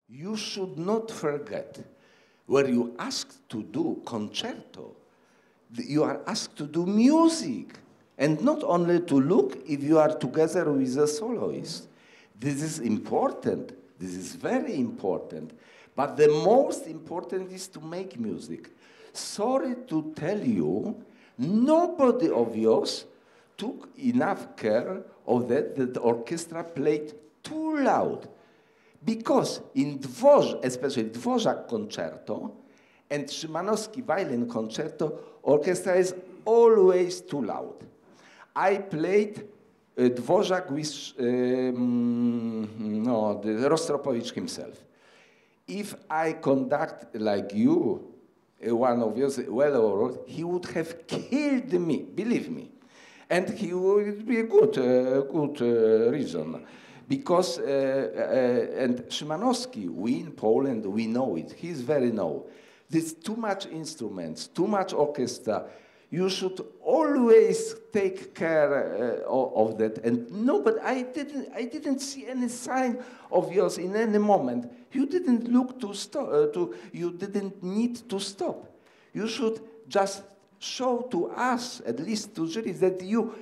You should not forget, where you asked to do concerto, you are asked to do music, and not only to look if you are together with a soloist. This is important. This is very important. But the most important is to make music. Sorry to tell you, nobody of yours took enough care of that the orchestra played too loud. Because in Dvořák, especially Dvořák concerto and Szymanowski violin concerto, orchestra is always too loud. I played Dvořák with the Rostropovich himself. If I conduct like you, one of yours, well, he would have killed me, believe me. And he would be a good reason. Because, and Szymanowski, we in Poland, we know it. He's very know. There's too much instruments, too much orchestra. You should always take care of that. And no, but I didn't see any sign of yours in any moment. You didn't look to stop. You didn't need to stop. You should just show to us, at least to jury, that you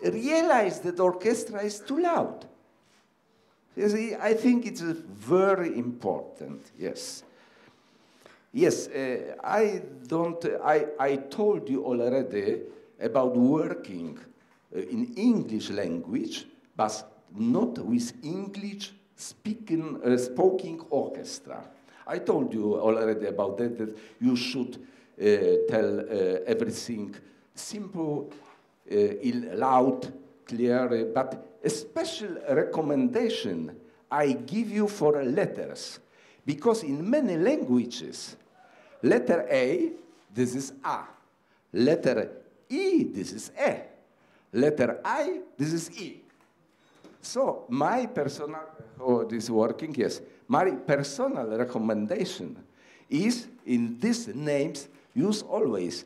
realize that the orchestra is too loud. You see, I think it's very important. Yes. Yes, I told you already about working in English language, but not with English spoken orchestra. I told you already about that you should tell everything simple, loud, clear, but a special recommendation I give you for letters, because in many languages, letter A, this is A. Letter E, this is E. Letter I, this is E. So my personal, this working, yes. My personal recommendation is in these names, use always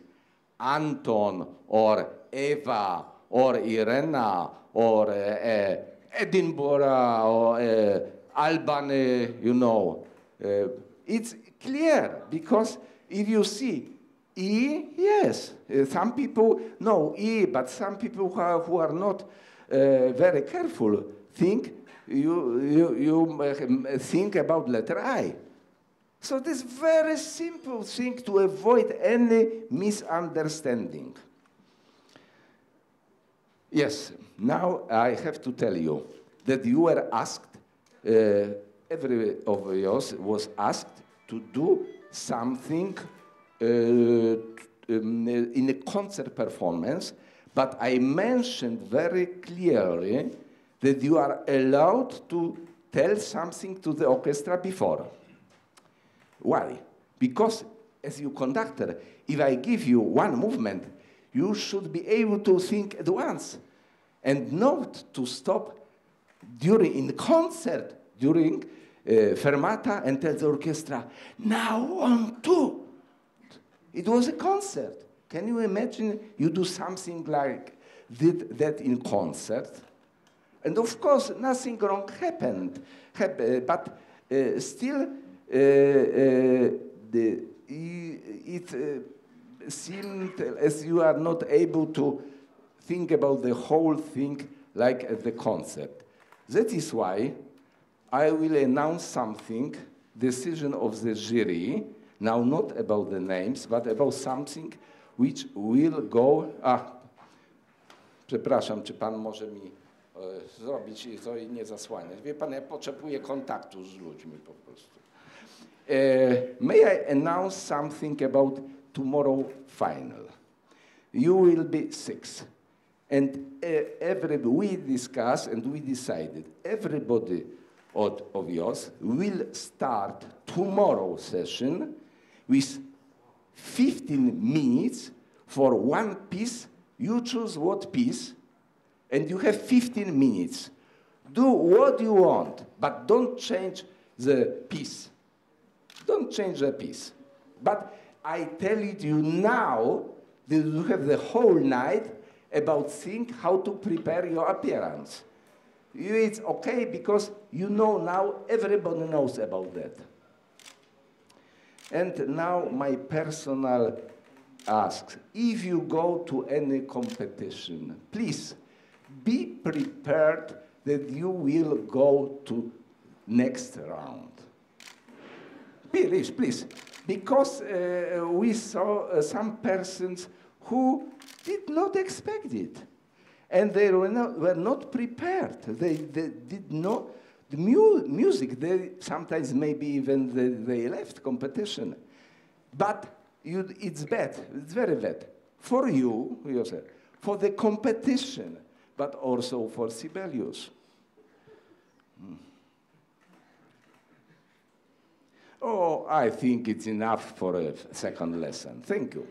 Anton or Eva or Irena or Edinburgh or Albany, you know. It's clear, because if you see E, yes, some people know E, but some people who are not very careful think you think about letter I. So this very simple thing to avoid any misunderstanding. Yes, now I have to tell you that you were asked, every of yours was asked to do something in a concert performance, but I mentioned very clearly that you are allowed to tell something to the orchestra before. Why? Because as your conductor, if I give you one movement, you should be able to think at once and not to stop during in concert, during fermata, and tell the orchestra, now 1, 2. It was a concert. Can you imagine you do something like that in concert? And of course, nothing wrong happened, but still it seemed as you are not able to think about the whole thing like at the concert. That is why I will announce something, decision of the jury, now not about the names, but about something which will go... Przepraszam, czy pan może mi zrobić to i nie zasłaniać? Wie pan, ja potrzebuję kontaktu z ludźmi po prostu. May I announce something about tomorrow final? You will be 6. And we discussed and we decided everybody of yours will start tomorrow's session with 15 minutes for one piece. You choose what piece, and you have 15 minutes. Do what you want, but don't change the piece. Don't change the piece. But I tell you now that you have the whole night about think how to prepare your appearance. It's okay because you know now everybody knows about that. And now my personal ask, if you go to any competition, please be prepared that you will go to next round. Please, please. Because we saw some persons who did not expect it. And they were not prepared. They did not, the music, they sometimes maybe even they left competition. But it's bad, it's very bad. For you, yourself, for the competition, but also for Sibelius. Oh, I think it's enough for a second lesson. Thank you.